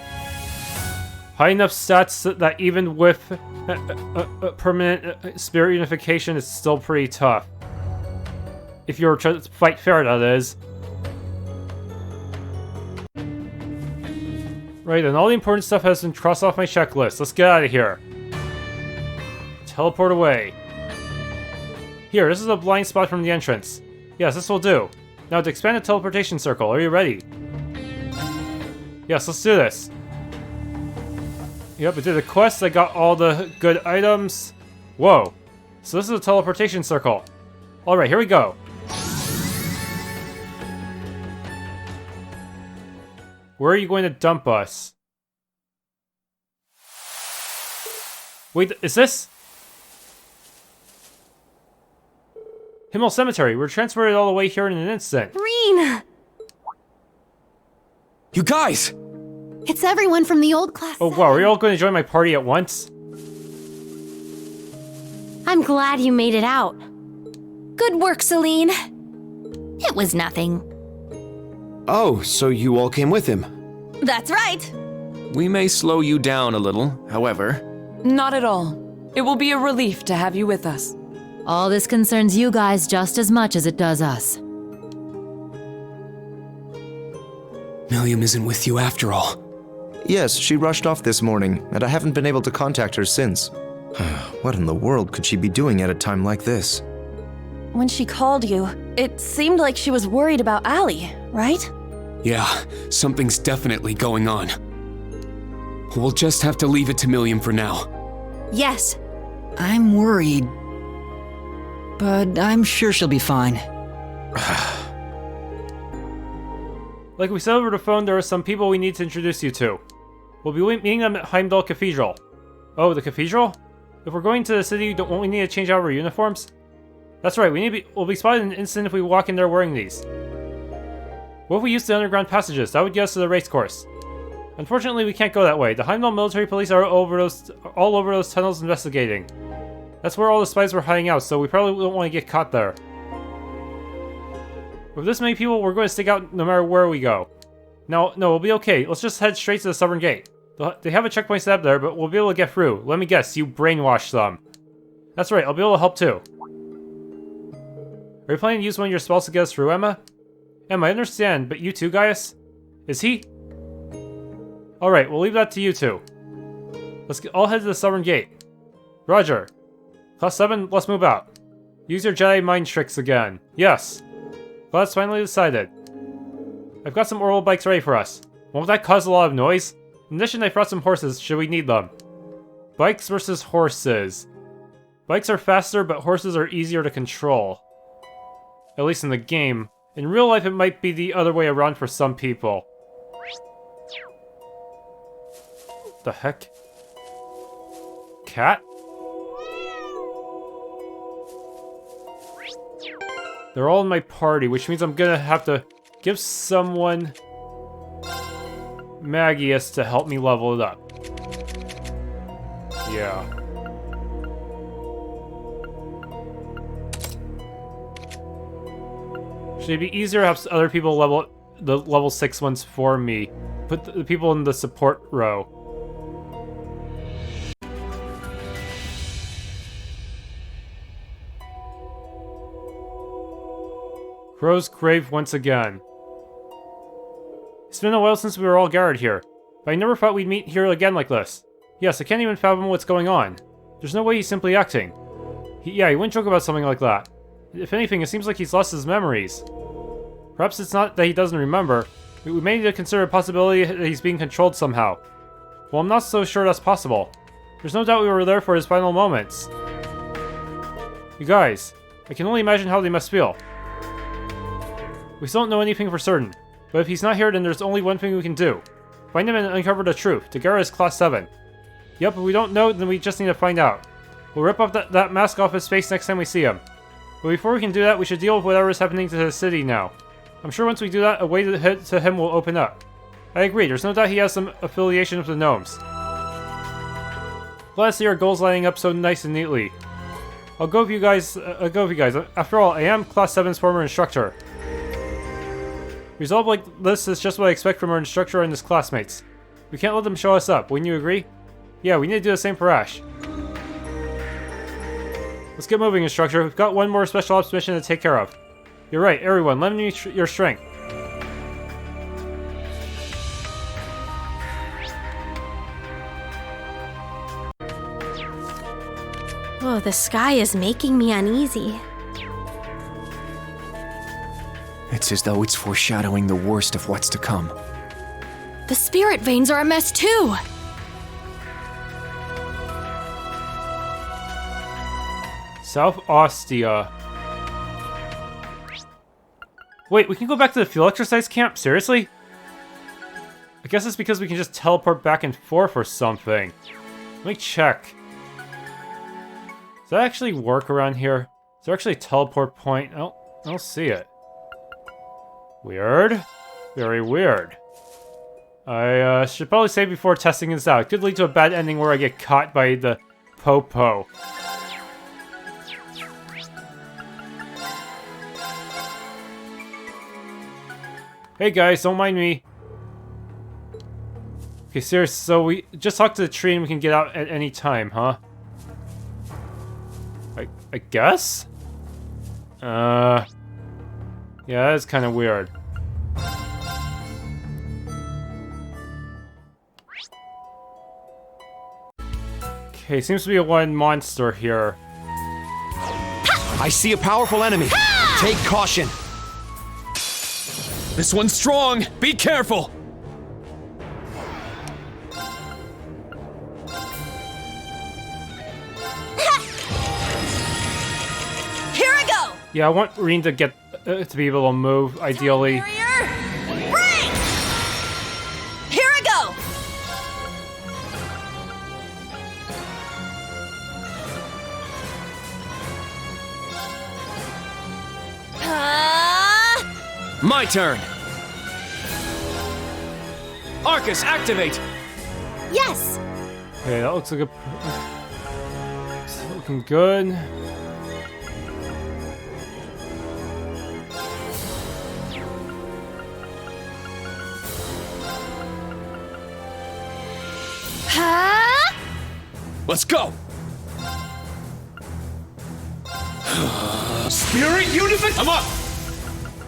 High enough stats that even with permanent spirit unification, it's still pretty tough. If you're trying to fight fair, that is. Right, and all the important stuff has been crossed off my checklist. Let's get out of here. Teleport away. Here, this is a blind spot from the entrance. Yes, this will do. Now to expand the teleportation circle, are you ready? Yes, let's do this. Yep, I did a quest, I got all the good items. Whoa. So this is a teleportation circle. Alright, here we go. Where are you going to dump us? Wait, is this? Himmel Cemetery. We're transferred all the way here in an instant. Rean! You guys! It's everyone from the old Class Oh wow, are you all going to join my party at once? I'm glad you made it out. Good work, Celine. It was nothing. Oh, so you all came with him? That's right. We may slow you down a little, however. Not at all. It will be a relief to have you with us. All this concerns you guys just as much as it does us. Millium isn't with you after all. Yes, she rushed off this morning, and I haven't been able to contact her since. What in the world could she be doing at a time like this? When she called you, it seemed like she was worried about Allie, right? Yeah, something's definitely going on. We'll just have to leave it to Millium for now. Yes. I'm worried. But I'm sure she'll be fine. Like we said over the phone, there are some people we need to introduce you to. We'll be meeting them at Heimdallr Cathedral. Oh, the cathedral? If we're going to the city, won't we need to change out our uniforms? That's right, we'll be spotted in an instant if we walk in there wearing these. What if we use the underground passages? That would get us to the race course. Unfortunately, we can't go that way. The Heimdallr military police are all over those tunnels investigating. That's where all the spies were hiding out, so we probably don't want to get caught there. With this many people, we're going to stick out no matter where we go. No, we'll be okay. Let's just head straight to the southern gate. They have a checkpoint set up there, but we'll be able to get through. Let me guess, you brainwashed them. That's right, I'll be able to help too. Are you planning to use one of your spells to get us through, Emma? Emma, I understand, but you too, Gaius? Is he? Alright, we'll leave that to you two. Let's all head to the southern gate. Roger. Class 7, let's move out. Use your Jedi mind tricks again. Yes. Glad it's finally decided. I've got some oral bikes ready for us. Won't that cause a lot of noise? In addition, I brought some horses, should we need them. Bikes versus horses. Bikes are faster, but horses are easier to control. At least in the game. In real life, it might be the other way around for some people. The heck? Cat? They're all in my party, which means I'm gonna have to give someone Magius to help me level it up. Yeah. Should it be easier to have other people level the level 6 ones for me? Put the people in the support row. Crow's grave once again. It's been a while since we were all gathered here, but I never thought we'd meet here again like this. Yes, I can't even fathom what's going on. There's no way he's simply acting. He wouldn't joke about something like that. If anything, it seems like he's lost his memories. Perhaps it's not that he doesn't remember. We may need to consider a possibility that he's being controlled somehow. Well, I'm not so sure that's possible. There's no doubt we were there for his final moments. You guys, I can only imagine how they must feel. We still don't know anything for certain, but if he's not here, then there's only one thing we can do. Find him and uncover the truth. Together as Class 7. Yep, if we don't know, then we just need to find out. We'll rip off that mask off his face next time we see him. But before we can do that, we should deal with whatever is happening to the city now. I'm sure once we do that, a way to him will open up. I agree, there's no doubt he has some affiliation with the gnomes. Glad to see our goals lining up so nice and neatly. I'll go with you guys. After all, I am Class 7's former instructor. Resolve like this is just what I expect from our instructor and his classmates. We can't let them show us up, wouldn't you agree? Yeah, we need to do the same for Ash. Let's get moving, instructor. We've got one more special ops mission to take care of. You're right, everyone. Lend me your strength. Oh, the sky is making me uneasy. It's as though it's foreshadowing the worst of what's to come. The spirit veins are a mess too! South Ostia. Wait, we can go back to the field exercise camp? Seriously? I guess it's because we can just teleport back and forth or something. Let me check. Does that actually work around here? Is there actually a teleport point? I don't see it. Weird. Very weird. I should probably save before testing this out. It could lead to a bad ending where I get caught by the Popo. Hey guys, don't mind me. Okay, seriously, so we just talk to the tree and we can get out at any time, huh? I guess? Yeah, that's kind of weird. Okay, seems to be a one monster here. I see a powerful enemy. Take caution. This one's strong! Be careful! Here I go! Yeah, I want Rean to get to be able to move, ideally. Here I go! My turn! Arcus, activate! Yes! Okay, that looks like a... It's looking good. Let's go! Spirit Unification! I'm up!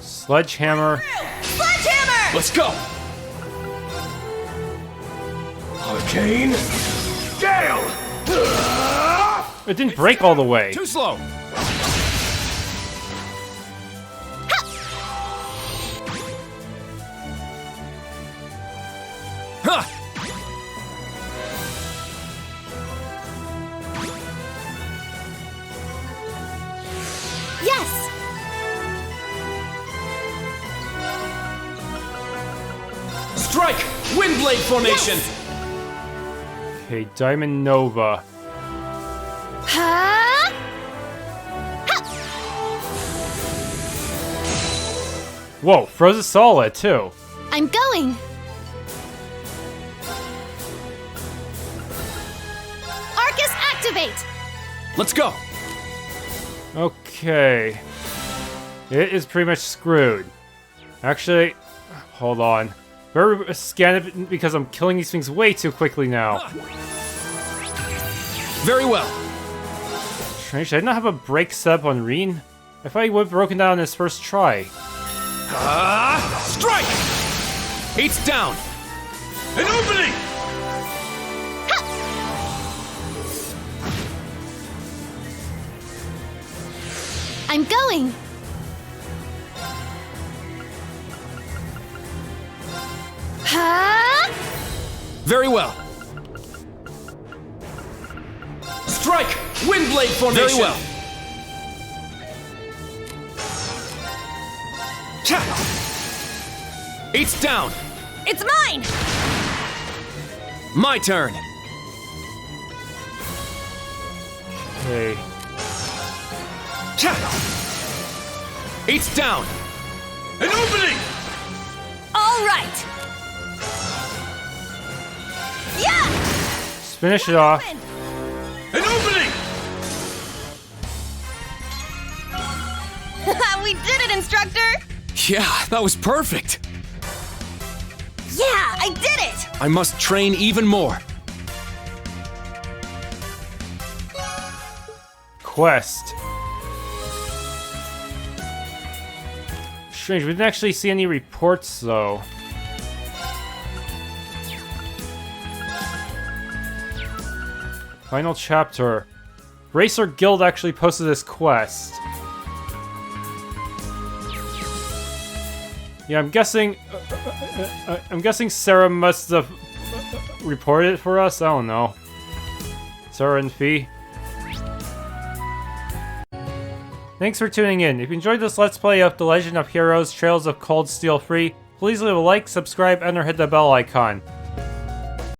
Sledgehammer. Sledgehammer! Let's go! Arcane Gale! It didn't break all the way. Too slow! Ha! Yes! Strike! Windblade formation! Yes! Okay, Diamond Nova. Whoa, froze a solid too. I'm going! Arcus, activate! Let's go! Okay. It is pretty much screwed. Actually, hold on. Better scan it because I'm killing these things way too quickly now. Very well. Strange, did I not have a break set up on Rean? I thought he would have broken down on his first try. Strike! Eight's down! An opening! I'm going! Very well. Strike! Windblade formation! Very well. It's down! It's mine! My turn! Okay. It's down! An opening! All right! Yeah! Just finish it off. An opening! We did it, instructor! Yeah, that was perfect! Yeah, I did it! I must train even more. Quest. Strange, we didn't actually see any reports though. Final chapter. Racer Guild actually posted this quest. Yeah, I'm guessing Sarah must have reported it for us. I don't know. Sarah and Fee. Thanks for tuning in. If you enjoyed this Let's Play of The Legend of Heroes Trails of Cold Steel Free, please leave a like, subscribe, and or hit the bell icon.